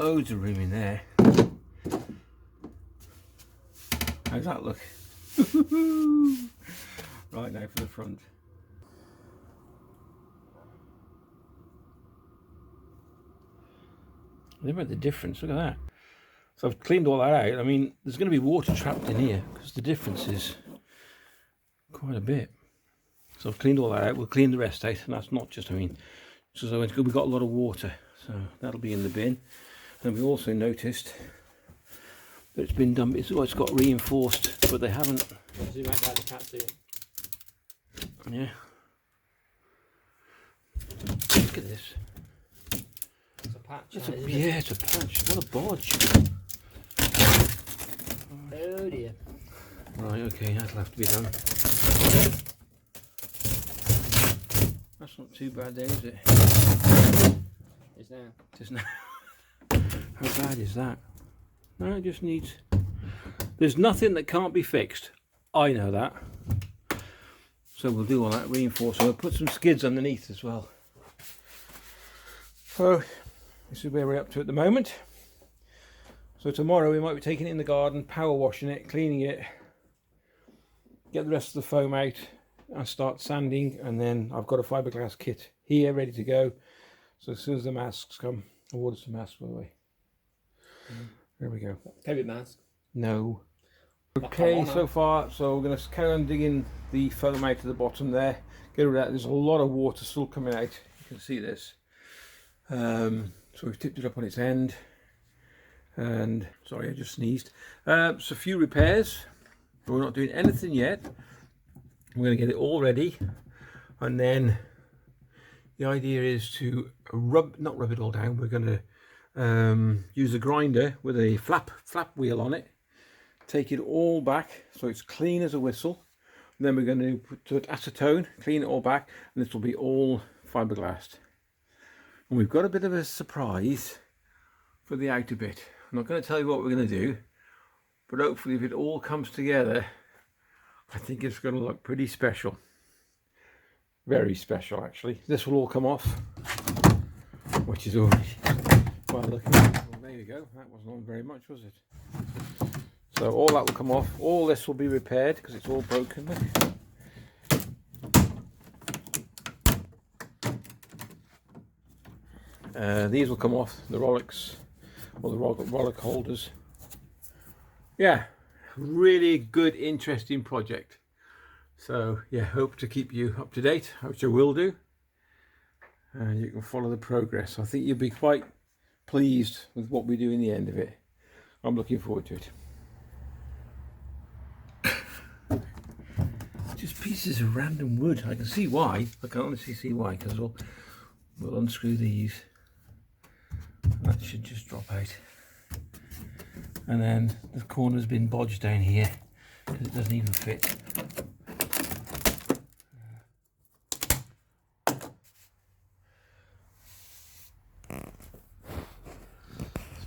loads of room in there. How's that look? Right, now for the front. Look at the difference, look at that. So I've cleaned all that out. I mean, there's going to be water trapped in here because the difference is quite a bit. So I've cleaned all that out. We'll clean the rest out, and that's not just, I mean, so we've got a lot of water, so that'll be in the bin. And we also noticed that it's been done, it's got reinforced, but they haven't. Zoom out there, I can't see it. Yeah. Look at this. It's a patch. Yeah, it's a patch. What a bodge. Oh dear. Right, okay, that'll have to be done. That's not too bad there, is it? It's now. Just now. How bad is that? No, it just needs... There's nothing that can't be fixed. I know that. So we'll do all that, reinforce. So we'll put some skids underneath as well. So this is where we're up to at the moment. So tomorrow we might be taking it in the garden, power washing it, cleaning it, get the rest of the foam out and start sanding, and then I've got a fiberglass kit here ready to go. So as soon as the masks come, I've ordered some masks by the way. There we go. COVID mask? No. Okay, so far, so we're going to carry on digging the foam out to the bottom there. Get rid of that. There's a lot of water still coming out. You can see this. So we've tipped it up on its end. And, sorry, I just sneezed. So a few repairs. We're not doing anything yet. We're going to get it all ready. And then the idea is to not rub it all down. We're going to use a grinder with a flap wheel on it. Take it all back so it's clean as a whistle. And then we're going to put acetone, clean it all back, and this will be all fiberglassed. And we've got a bit of a surprise for the outer bit. I'm not going to tell you what we're going to do, but hopefully if it all comes together, I think it's going to look pretty special. Very special actually. This will all come off, which is already quite looking. Well, there you go. That wasn't on very much, was it? So all that will come off. All this will be repaired because it's all broken. These will come off, the Rolex, or the Rolex holders. Yeah, really good, interesting project. So yeah, hope to keep you up to date, which I will do. And you can follow the progress. I think you'll be quite pleased with what we do in the end of it. I'm looking forward to it. Just pieces of random wood. I can see why. I can honestly see why, because we'll unscrew these. That should just drop out. And then the corner's been bodged down here because it doesn't even fit.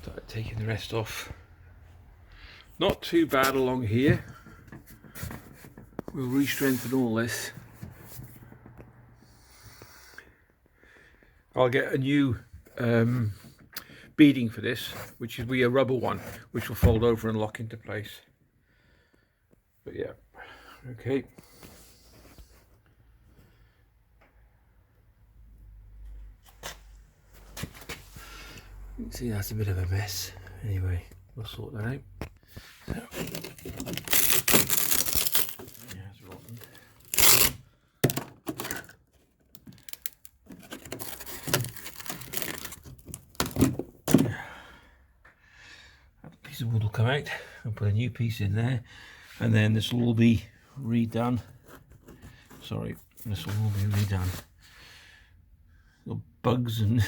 Start taking the rest off. Not too bad along here. We'll re-strengthen all this. I'll get a new beading for this, which will be a rubber one, which will fold over and lock into place. But yeah, okay. You can see that's a bit of a mess. Anyway, we'll sort that out. So. Piece of wood will come out and put a new piece in there, and then this will all be redone. Sorry, this will all be redone. Little bugs and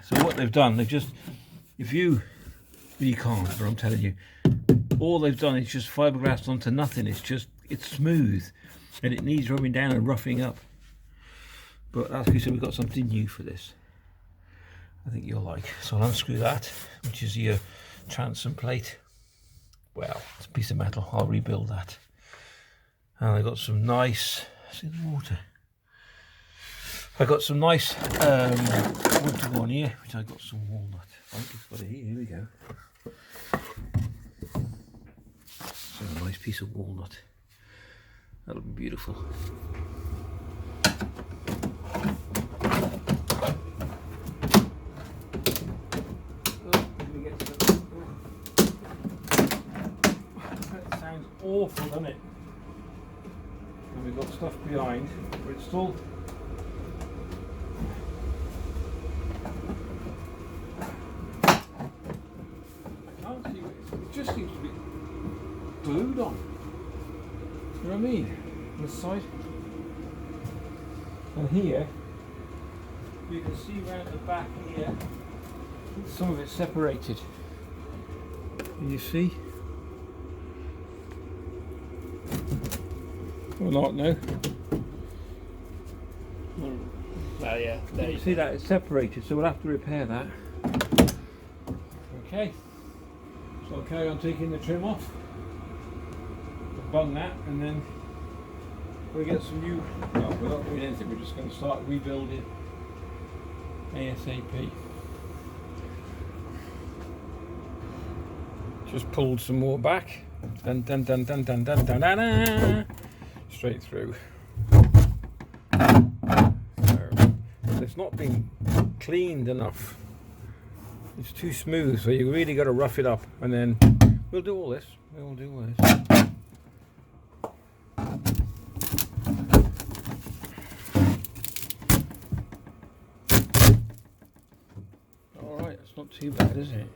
so what they've done, they've just, if you can't, but I'm telling you, all they've done is just fiberglassed onto nothing. It's smooth and it needs rubbing down and roughing up. But as we said, we've got something new for this. I think you'll like. So I'll unscrew that, which is your transom plate. Well, it's a piece of metal. I'll rebuild that. And I've got some nice, see the water. I got some nice wood to go on here, which I got some walnut. I think it's got it here. Here we go. So a nice piece of walnut. That'll be beautiful. That sounds awful, doesn't it? And we've got stuff behind, but it's still. I can't see it just seems to be glued on. You know what I mean? On this side. And here, you can see around the back here, some of it's separated. Can you see? Or not, no? Oh yeah, there You see that? It's separated, so we'll have to repair that. Okay. So I'll carry on taking the trim off. Bung that, and then we'll get some new. Well, we're not doing anything, we're just going to start rebuilding ASAP. Just pulled some more back. Dun dun dun dun dun dun dun dun, dun. Straight through. So, it's not been cleaned enough. It's too smooth, so you really got to rough it up, and then we'll do all this. We'll do all this. Alright, it's not too bad, is it?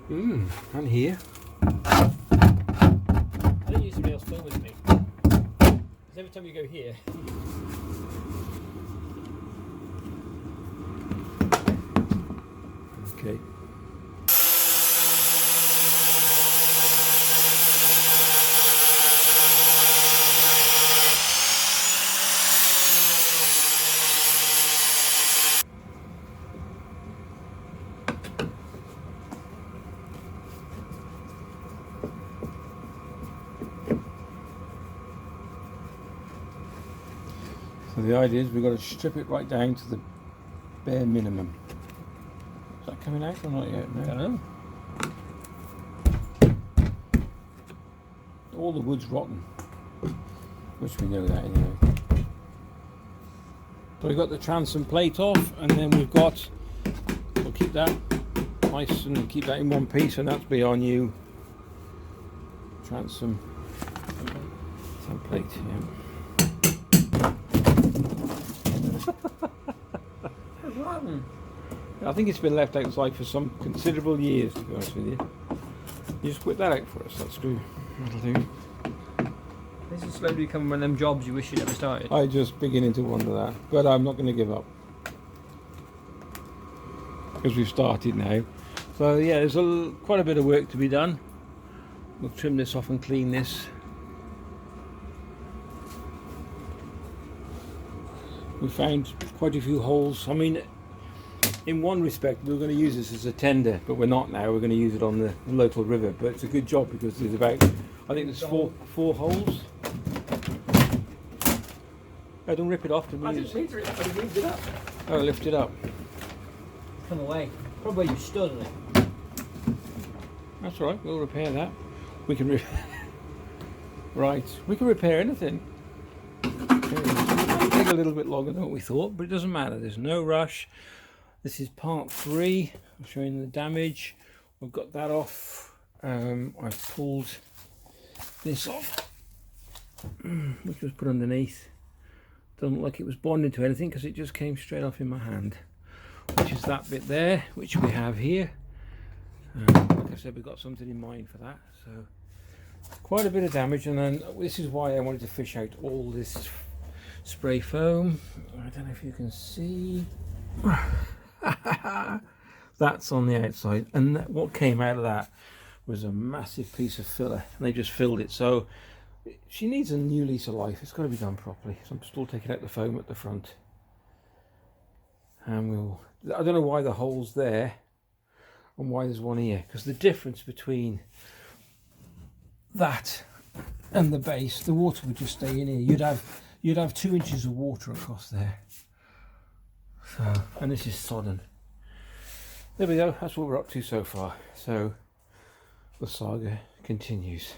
And here. I don't use somebody else film with me. Because every time you go here. Okay. So the idea is we've got to strip it right down to the bare minimum. Is that coming out or not yet? No. I don't know. All the wood's rotten, which we know that anyway. So we've got the transom plate off, and then we've got, we'll keep that nice and keep that in one piece, and that's be our new transom plate. Yeah. I think it's been left outside for some considerable years, to be honest with you. You just put that out for us, that screw. That'll do. This is slowly becoming one of them jobs you wish you never started. I'm just beginning to wonder that, but I'm not going to give up. Because we've started now. So yeah, there's quite a bit of work to be done. We'll trim this off and clean this. We found quite a few holes. I mean, in one respect we were going to use this as a tender, but we're not now. We're going to use it on the local river, but it's a good job because there's about, I think there's four holes. Oh, don't rip it off to me. I didn't mean to rip it, but he moved it up. Oh, lift it up. Come away. Probably you stood on it. That's all right, we'll repair that. We can right, we can repair anything. It'll take a little bit longer than what we thought, but it doesn't matter. There's no rush. This is part 3. I'm showing the damage. We've got that off. I've pulled this off, which was put underneath. Doesn't look like it was bonded to anything because it just came straight off in my hand. Which is that bit there, which we have here. Like I said, we've got something in mind for that. So quite a bit of damage, and then this is why I wanted to fish out all this spray foam. I don't know if you can see. That's on the outside, and what came out of that was a massive piece of filler, and they just filled it. So she needs a new lease of life. It's got to be done properly. So I'm still taking out the foam at the front, and I don't know why the hole's there and why there's one here, because the difference between that and the base, the water would just stay in here. You'd have 2 inches of water across there. So, and this is sodden. There we go, that's what we're up to so far. So the saga continues.